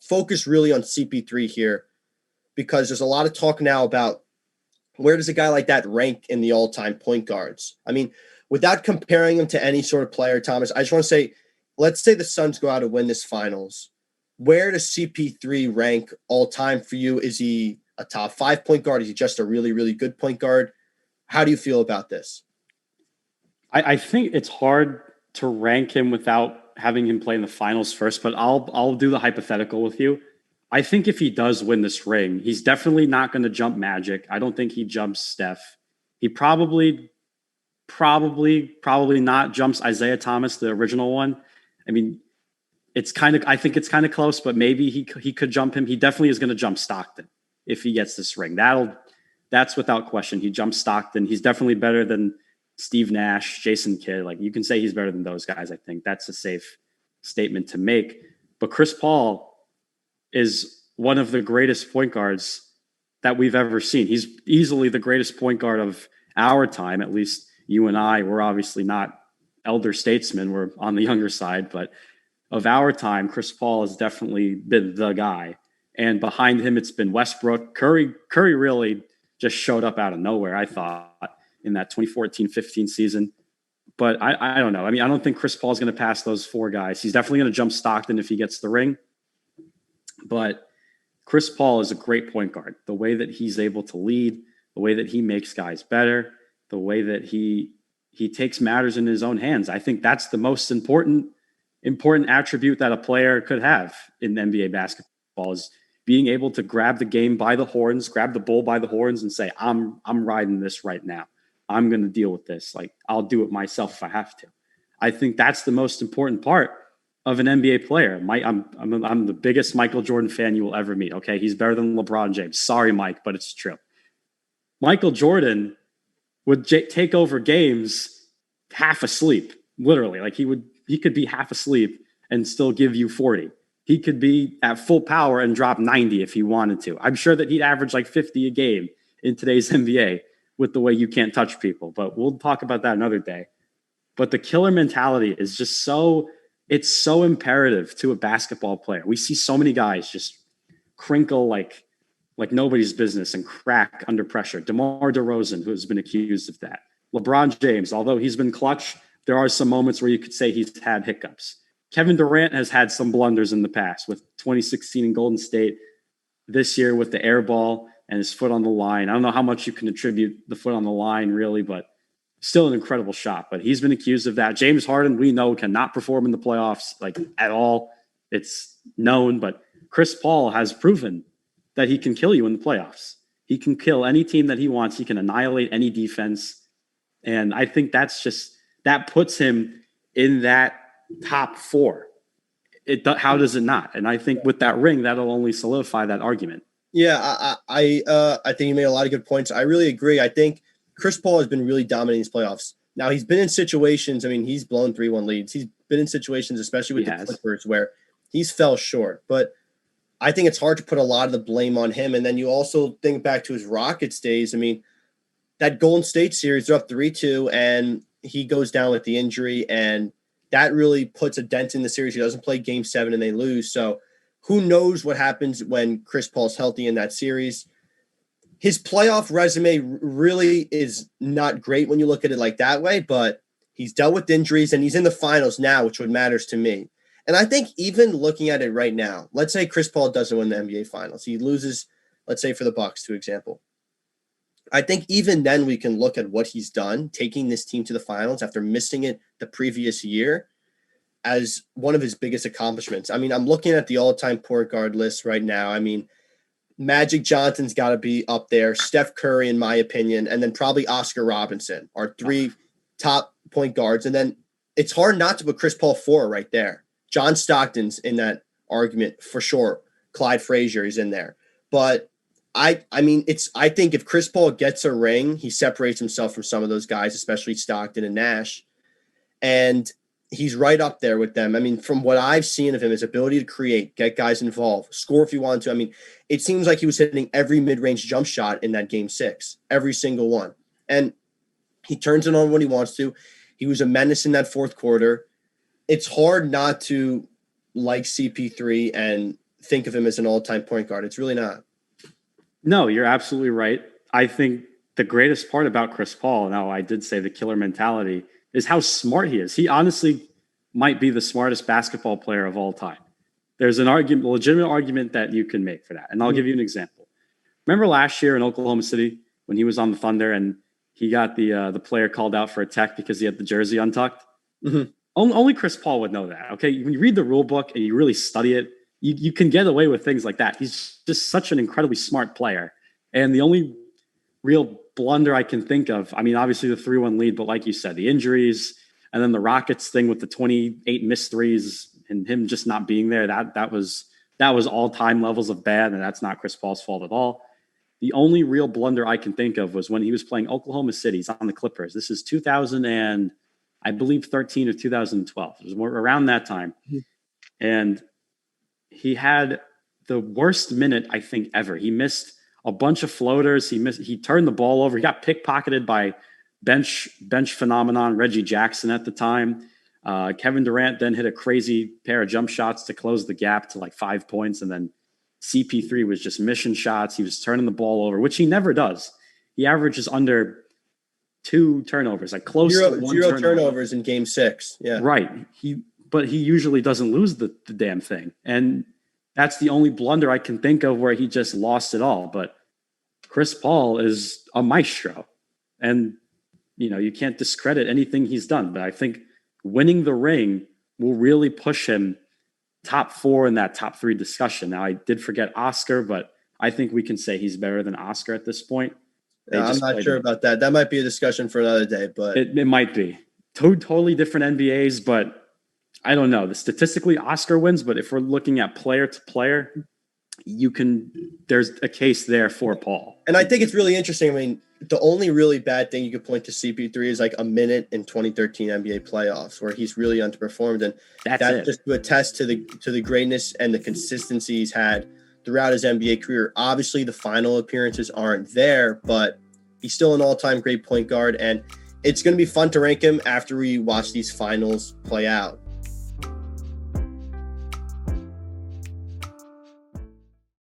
focus really on CP3 here because there's a lot of talk now about where does a guy like that rank in the all-time point guards? I mean, without comparing him to any sort of player, Thomas, I just want to say, let's say the Suns go out and win this finals. Where does CP3 rank all-time for you? Is he a top 5 point guard? Is he just a really, really good point guard? How do you feel about this? I think it's hard to rank him without having him play in the finals first, but I'll do the hypothetical with you. I think if he does win this ring, he's definitely not going to jump Magic. I don't think he jumps Steph. He probably not jumps Isaiah Thomas, the original one. I mean, I think it's kind of close, but maybe he could jump him. He definitely is going to jump Stockton if he gets this ring. That's without question. He jumps Stockton. He's definitely better than Steve Nash, Jason Kidd. Like, you can say he's better than those guys. I think that's a safe statement to make. But Chris Paul is one of the greatest point guards that we've ever seen. He's easily the greatest point guard of our time. At least you and I, we're obviously not elder statesmen. We're on the younger side, but of our time, Chris Paul has definitely been the guy. And behind him, it's been Westbrook. Curry really just showed up out of nowhere, I thought, in that 2014-15 season. But I don't know. I mean, I don't think Chris Paul is going to pass those 4 guys. He's definitely going to jump Stockton if he gets the ring. But Chris Paul is a great point guard. The way that he's able to lead, the way that he makes guys better, the way that he takes matters in his own hands. I think that's the most important attribute that a player could have in NBA basketball, is being able to grab the game by the horns, grab the bull by the horns and say, I'm riding this right now. I'm going to deal with this. Like, I'll do it myself if I have to. I think that's the most important part of an NBA player. I'm the biggest Michael Jordan fan you will ever meet. Okay. He's better than LeBron James. Sorry, Mike, but it's true. Michael Jordan would take over games half asleep, literally. Like, he could be half asleep and still give you 40. He could be at full power and drop 90 if he wanted to. I'm sure that he'd average like 50 a game in today's NBA with the way you can't touch people, but we'll talk about that another day. But the killer mentality is just it's so imperative to a basketball player. We see so many guys just crinkle like nobody's business and crack under pressure. DeMar DeRozan, who has been accused of that. LeBron James, although he's been clutch, there are some moments where you could say he's had hiccups. Kevin Durant has had some blunders in the past, with 2016 in Golden State, this year with the air ball and his foot on the line. I don't know how much you can attribute the foot on the line, really, but still an incredible shot. But he's been accused of that. James Harden, we know, cannot perform in the playoffs like at all. It's known, but Chris Paul has proven that he can kill you in the playoffs. He can kill any team that he wants. He can annihilate any defense. And I think that puts hthink in that top 4. How does it not? And I think with that ring, that'll only solidify that argument. Yeah, I think you made a lot of good points. I really agree. I think Chris Paul has been really dominating these playoffs. Now, he's been in situations, I mean, he's blown 3-1 leads. He's been in situations, especially with the Clippers, where he's fell short. But I think it's hard to put a lot of the blame on him. And then you also think back to his Rockets days. I mean, that Golden State series, they're up 3-2, and he goes down with the injury, and that really puts a dent in the series. He doesn't play Game 7, and they lose. So who knows what happens when Chris Paul's healthy in that series. His playoff resume really is not great when you look at it like that way, but he's dealt with injuries, and he's in the finals now, which what matters to me. And I think even looking at it right now, let's say Chris Paul doesn't win the NBA Finals. He loses, let's say, for the Bucks, for example. I think even then we can look at what he's done, taking this team to the finals after missing it the previous year, as one of his biggest accomplishments. I mean, I'm looking at the all-time point guard list right now. I mean, Magic Johnson's got to be up there, Steph Curry, in my opinion, and then probably Oscar Robertson are 3 top point guards. And then it's hard not to put Chris Paul 4 right there. John Stockton's in that argument for sure. Clyde Frazier is in there. But I think if Chris Paul gets a ring, he separates himself from some of those guys, especially Stockton and Nash. And he's right up there with them. I mean, from what I've seen of him, his ability to create, get guys involved, score if you want to. I mean, it seems like he was hitting every mid-range jump shot in that Game 6, every single one. And he turns it on when he wants to. He was a menace in that fourth quarter. It's hard not to like CP3 and think of him as an all-time point guard. It's really not. No, you're absolutely right. I think the greatest part about Chris Paul, now I did say the killer mentality, is how smart he is. He honestly might be the smartest basketball player of all time. There's an argument, a legitimate argument that you can make for that. And I'll give you an example. Remember last year in Oklahoma City when he was on the Thunder and he got the player called out for a tech because he had the jersey untucked? Mm-hmm. Only Chris Paul would know that, okay? When you read the rule book and you really study it, you can get away with things like that. He's just such an incredibly smart player. And the only real blunder I can think of, I mean, obviously the 3-1 lead, but like you said, the injuries and then the Rockets thing with the 28 missed threes and him just not being there, that was all-time levels of bad, and that's not Chris Paul's fault at all. The only real blunder I can think of was when he was playing Oklahoma City. He's on the Clippers. This is 2000 and I believe 13 or 2012. It was more around that time. And he had the worst minute, I think, ever. He missed a bunch of floaters. He turned the ball over. He got pickpocketed by bench phenomenon Reggie Jackson at the time. Kevin Durant then hit a crazy pair of jump shots to close the gap to like 5 points. And then CP3 was just missing shots. He was turning the ball over, which he never does. He averages under 2 turnovers, like close to zero turnovers in game 6. Yeah. Right. But he usually doesn't lose the damn thing. And that's the only blunder I can think of where he just lost it all. But Chris Paul is a maestro. And, you can't discredit anything he's done. But I think winning the ring will really push him top 4 in that top 3 discussion. Now, I did forget Oscar, but I think we can say he's better than Oscar at this point. I'm not sure about that. That might be a discussion for another day, but it might be. Totally different NBAs, but I don't know. Statistically, Oscar wins, but if we're looking at player to player, there's a case there for Paul. And I think it's really interesting. I mean, the only really bad thing you could point to CP3 is like a minute in 2013 NBA playoffs where he's really underperformed. And that's just to attest to the greatness and the consistency he's had throughout his NBA career. Obviously, the final appearances aren't there, but he's still an all-time great point guard. And it's going to be fun to rank him after we watch these finals play out.